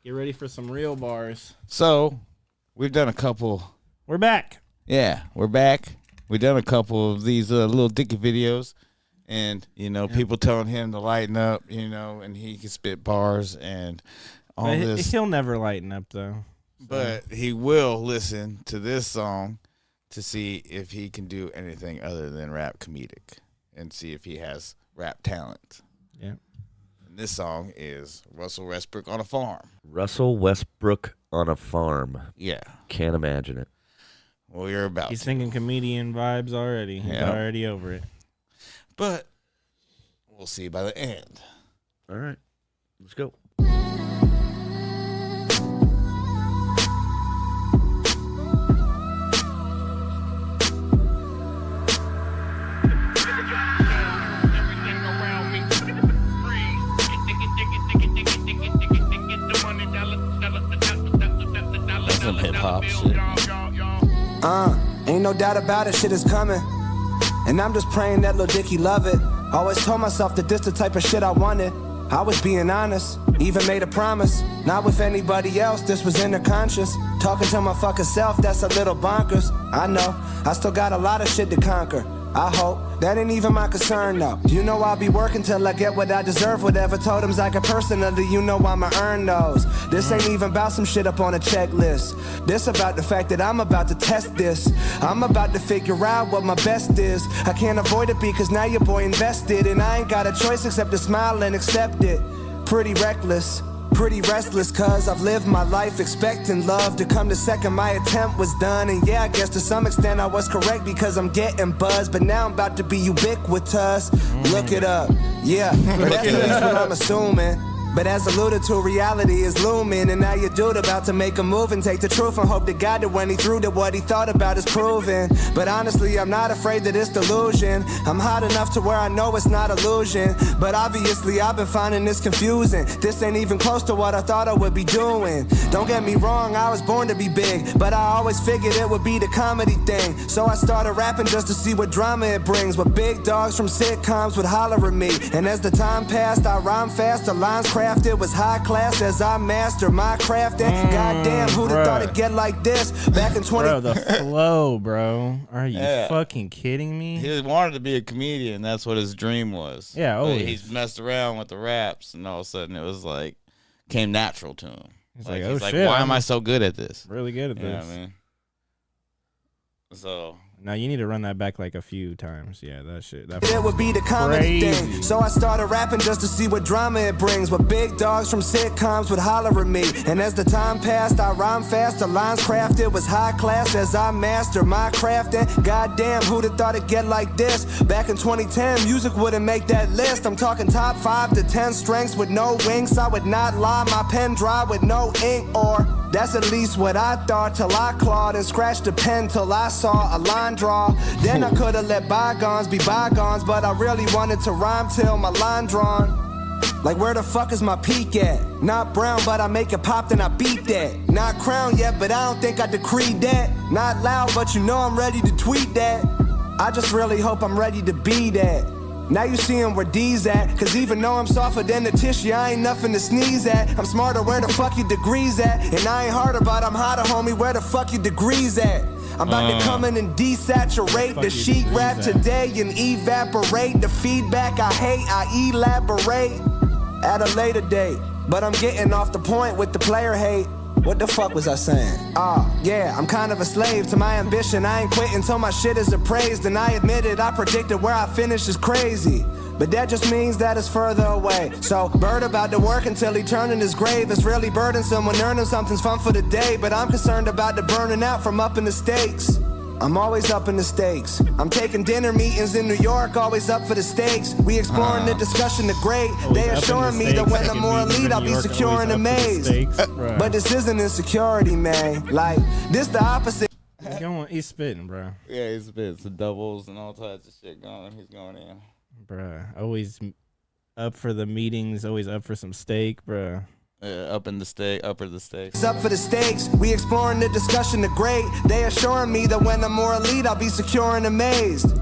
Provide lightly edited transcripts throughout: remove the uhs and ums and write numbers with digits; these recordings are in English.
Get ready for some real bars. So, we've done a couple. We're back. Yeah, we're back. We've done a couple of these Lil Dicky videos. And, people telling him to lighten up, and he can spit bars and all this. He'll never lighten up, though. So. But he will listen to this song to see if he can do anything other than rap comedic and see if he has rap talent. Yeah. And this song is Russell Westbrook on a Farm. Russell Westbrook on a farm. Yeah. Can't imagine it. Well, you're about He's thinking comedian vibes already. He's already over it. But we'll see by the end. All right. Let's go. Some hip hop shit. Ain't no doubt about it, shit is coming. And I'm just praying that Lil Dicky love it. Always told myself that this the type of shit I wanted. I was being honest, even made a promise. Not with anybody else, this was inner conscious. Talking to my fucking self, that's a little bonkers. I know, I still got a lot of shit to conquer. I hope, that ain't even my concern though. You know I'll be working till I get what I deserve. Whatever totems I get personally, you know I'ma earn those. This ain't even about some shit up on a checklist. This about the fact that I'm about to test this. I'm about to figure out what my best is. I can't avoid it because now your boy invested. And I ain't got a choice except to smile and accept it. Pretty reckless. Pretty restless cause I've lived my life expecting love to come the second my attempt was done. And yeah, I guess to some extent I was correct because I'm getting buzzed. But now I'm about to be ubiquitous. Look it up, yeah, or that's at least what I'm assuming. But as alluded to, reality is looming. And now your dude about to make a move and take the truth and hope to God that when he threw that what he thought about is proven. But honestly, I'm not afraid that it's delusion. I'm hot enough to where I know it's not illusion. But obviously I've been finding this confusing. This ain't even close to what I thought I would be doing. Don't get me wrong, I was born to be big, but I always figured it would be the comedy thing. So I started rapping just to see what drama it brings. What big dogs from sitcoms would holler at me. And as the time passed, I rhymed fast, the lines crafted was high class as I master my craft. And goddamn, who'd have thought it'd get like this back in 20... Bro, the flow, bro. Are you fucking kidding me? He wanted to be a comedian. That's what his dream was. Yeah, always. But he's messed around with the raps, and all of a sudden it was like, came natural to him. He's like, oh shit, why am I so good at this? Really good at this. You know what I mean? So... Now you need to run that back like a few times. Yeah, that shit. That it would be the comedy thing. So I started rapping just to see what drama it brings. What big dogs from sitcoms would holler at me. And as the time passed, I rhymed fast. The lines crafted was high class as I master my craft. And goddamn, who'd have thought it'd get like this? Back in 2010, music wouldn't make that list. I'm talking top 5 to 10 strengths with no winks. I would not lie, my pen dry with no ink. Or that's at least what I thought till I clawed and scratched the pen till I saw a line draw. Then I could've let bygones be bygones, but I really wanted to rhyme till my line drawn. Like where the fuck is my peak at? Not brown, but I make it pop, then I beat that. Not crowned yet, but I don't think I decreed that. Not loud, but you know I'm ready to tweet that. I just really hope I'm ready to be that. Now you seeing where D's at. Cause even though I'm softer than the tissue, I ain't nothing to sneeze at. I'm smarter, where the fuck your degrees at? And I ain't harder, but I'm hotter, homie, where the fuck your degrees at? I'm about to come in and desaturate the sheet rap today and evaporate the feedback I hate, I elaborate at a later date. But I'm getting off the point with the player hate. What the fuck was I saying? Yeah, I'm kind of a slave to my ambition. I ain't quitting till my shit is appraised. And I admit it, I predicted where I finish is crazy. But that just means that it's further away. So, Bird about to work until he turn in his grave. It's really burdensome when earning something's fun for the day. But I'm concerned about the burning out from up in the stakes. I'm always up in the stakes. I'm taking dinner meetings in New York, always up for the stakes. We exploring the discussion, the great. They assuring me that when I'm more elite, I'll be secure and amazed. But this isn't insecurity, man. Like, this the opposite. He's spitting, bro. Yeah, he's spitting some doubles and all types of shit going. He's going in. Bruh, always up for the meetings, always up for some steak, bruh. Upper the stakes. It's up for the stakes. We exploring the discussion, the great. They assuring me that when I'm more elite, I'll be secure and amazed.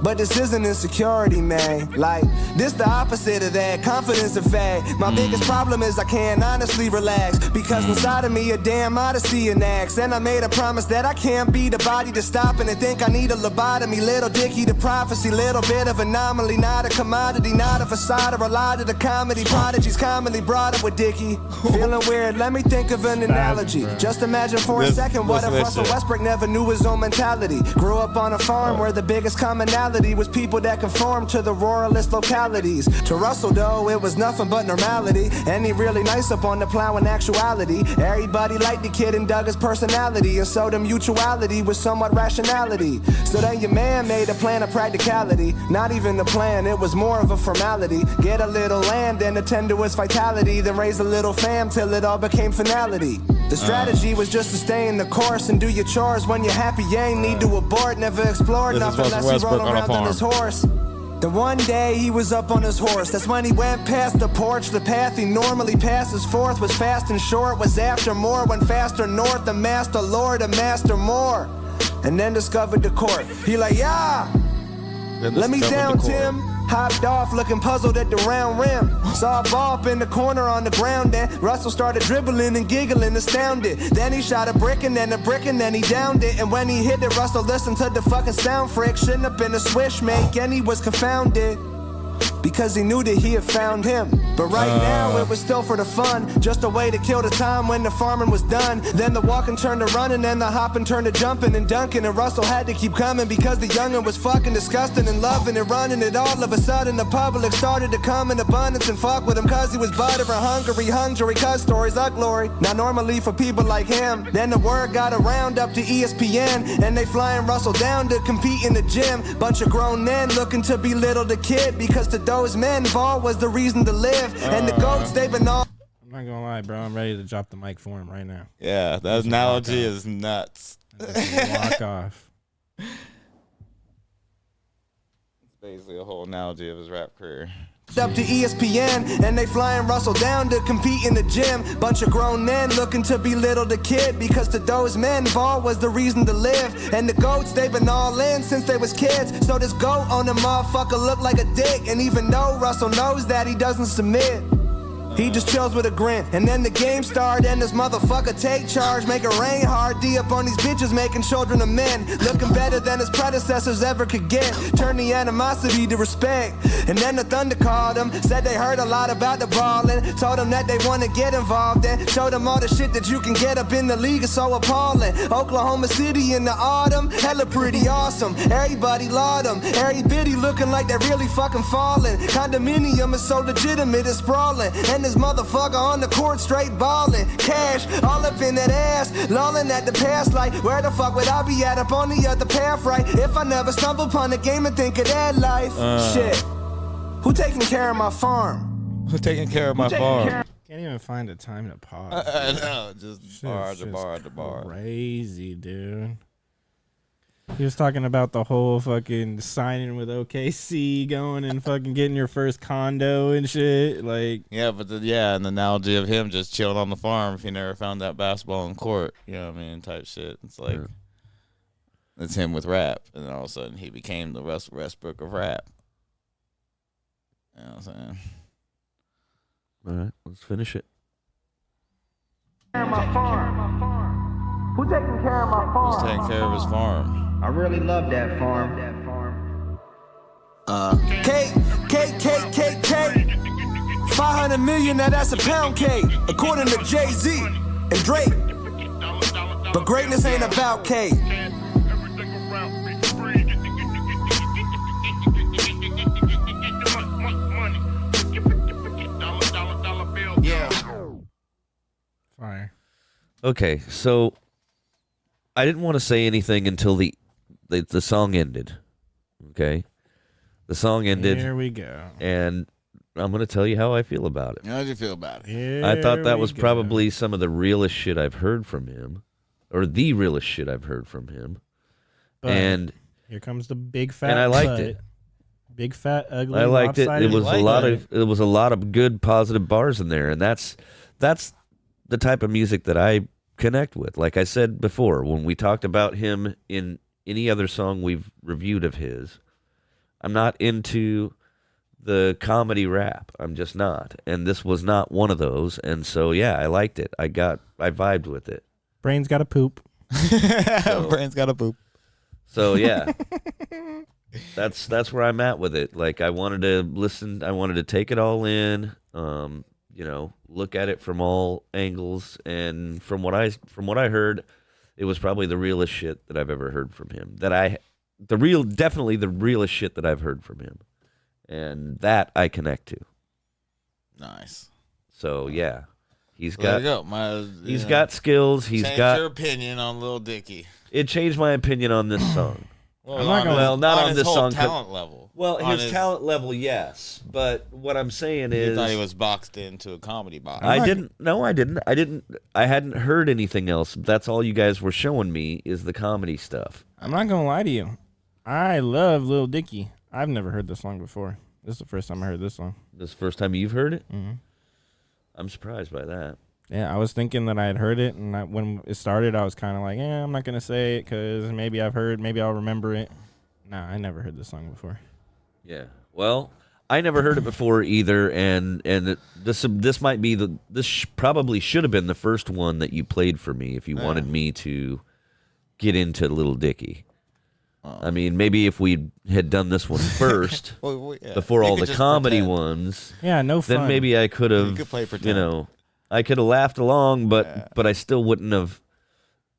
But this isn't insecurity, man. Like, this the opposite of that. Confidence and fad. My biggest problem is I can't honestly relax. Because inside of me a damn odyssey and acts. And I made a promise that I can't be the body to stop and think I need a lobotomy. Lil Dicky the prophecy, little bit of anomaly. Not a commodity, not a facade or a lot of the comedy. Prodigies commonly brought up with Dicky. Feeling weird, let me think of an analogy. Just imagine for a second what if Russell Westbrook never knew his own mentality. Grew up on a farm where the biggest commonality was people that conform to the ruralist localities. To Russell though, it was nothing but normality. And he really nice up on the plow in actuality. Everybody liked the kid and dug his personality. And so the mutuality was somewhat rationality. So then your man made a plan of practicality. Not even a plan, it was more of a formality. Get a little land and attend to its vitality. Then raise a little fam till it all became finality. The strategy was just to stay in the course and do your chores. When you're happy, you ain't need to abort. Never explored nothing unless you roll around on his horse. Then one day he was up on his horse. That's when he went past the porch. The path he normally passes forth was fast and short. Was after more, went faster north. The master lord, a master more. And then discovered the court. He like, yeah, let me down, Tim. Hopped off looking puzzled at the round rim. Saw a ball up in the corner on the ground. Then Russell started dribbling and giggling, astounded. Then he shot a brick and then a brick and then he downed it. And when he hit it, Russell listened to the fucking sound friction up in the swish make. And he was confounded because he knew that he had found him. But right now it was still for the fun. Just a way to kill the time when the farming was done. Then the walking turned to running and the hopping turned to jumping and dunking. And Russell had to keep coming because the youngin' was fucking disgusting and loving and running it. All of a sudden the public started to come in abundance and fuck with him cause he was butter and hungry cause stories are glory. Now normally for people like him, then the word got around up to ESPN and they flying Russell down to compete in the gym. Bunch of grown men looking to belittle the kid because to those men, ball was the reason to live. And the goats, they've been all. I'm not gonna lie, bro. I'm ready to drop the mic for him right now. Yeah, that analogy is nuts. Walk off. It's basically a whole analogy of his rap career. Up to ESPN and they flying Russell down to compete in the gym. Bunch of grown men looking to belittle the kid because to those men, ball was the reason to live. And the goats, they've been all in since they was kids. So this goat on the motherfucker look like a dick. And even though Russell knows that he doesn't submit, he just chills with a grin. And then the game started and this motherfucker take charge. Make it rain hard, D up on these bitches making children of men. Looking better than his predecessors ever could get. Turn the animosity to respect. And then the Thunder called him. Said they heard a lot about the ballin'. Told him that they wanna get involved and showed him all the shit that you can get up in the league. It's so appalling. Oklahoma City in the autumn, hella pretty awesome. Everybody laud them. Every bitty looking like they really fucking falling. Condominium is so legitimate, it's sprawling. And this motherfucker on the court straight ballin'. Cash all up in that ass, lolling at the pass like where the fuck would I be at up on the other path, right? If I never stumble upon the game and think of that life. Shit, who taking care of my farm? Who's taking care of my farm? Can't even find a time to pause. I know, just bar to bar to bar. Crazy, dude. He was talking about the whole fucking signing with OKC, going and fucking getting your first condo and shit. Like, yeah, but an analogy of him just chilling on the farm if he never found that basketball in court, you know what I mean, type shit. It's like, it's him with rap, and then all of a sudden he became the Westbrook of rap. You know what I'm saying? All right, let's finish it. My farm. Who taking care of my farm? Who's taking care of his farm? I really love that farm. K. 500 million, now that's a pound cake, according to Jay-Z and Drake. But greatness ain't about cake. fire. Okay, so I didn't want to say anything until the song ended. Okay, the song ended. Here we go. And I'm going to tell you how I feel about it. How did you feel about it? I thought that was probably some of the realest shit I've heard from him, or the realest shit I've heard from him. But and here comes the big fat. And I liked butt. it. Big fat ugly. I liked it. It was lopsided. a lot of good positive bars in there, and that's the type of music that I connect with. Like I said before, when we talked about him in any other song we've reviewed of his, I'm not into the comedy rap. I'm just not. And this was not one of those. And so yeah, I liked it. I vibed with it. Brain's got to poop. Brain's got a poop. So yeah. That's where I'm at with it. Like I wanted to listen, I wanted to take it all in, look at it from all angles, and from what I heard, it was probably the realest shit that I've ever heard from him. Definitely the realest shit that I've heard from him. And that I connect to. Nice. So yeah. He's There got you go. He's got skills. He's Change got your opinion on Lil Dicky. It changed my opinion on this song. Well, not on his this whole song. Talent level. Well, On his talent level, yes. But what I'm saying You is, thought he was boxed into a comedy box. I didn't. No, I didn't. I hadn't heard anything else. That's all you guys were showing me is the comedy stuff. I'm not gonna lie to you. I love Lil Dicky. I've never heard this song before. This is the first time I heard this song. This is the first time you've heard it? Mm-hmm. I'm surprised by that. Yeah, I was thinking that I had heard it, and when it started, I was kind of like, I'm not gonna say it because maybe I've heard, maybe I'll remember it. Nah, I never heard this song before. Yeah. Well, I never heard it before either, and this might be probably should have been the first one that you played for me if you wanted me to get into Lil Dicky. I mean, maybe if we had done this one first before all the comedy ones, no fun. then maybe I could have, I could have laughed along, but I still wouldn't have.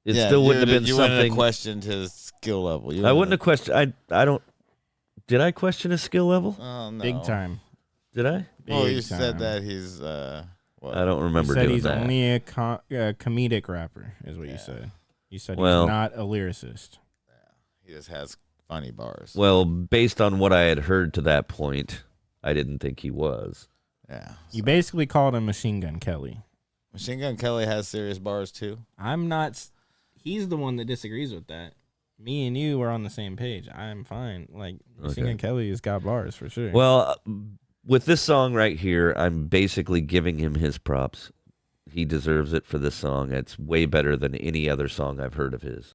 It still wouldn't have been you something. wouldn't have questioned his skill level. I wouldn't have questioned. I don't. Did I question his skill level? Oh, no. Big time. Did I? Well, you Big said time. that he's. I don't remember You said doing he's that. only a comedic rapper, is what you said. You said he's Well- not a lyricist. He just has funny bars. Well, based on what I had heard to that point, I didn't think he was. Yeah. You basically called him Machine Gun Kelly. Machine Gun Kelly has serious bars too. I'm not. He's the one that disagrees with that. Me and you are on the same page. I'm fine. Like, Machine Gun Kelly has got bars for sure. Well, with this song right here, I'm basically giving him his props. He deserves it for this song. It's way better than any other song I've heard of his.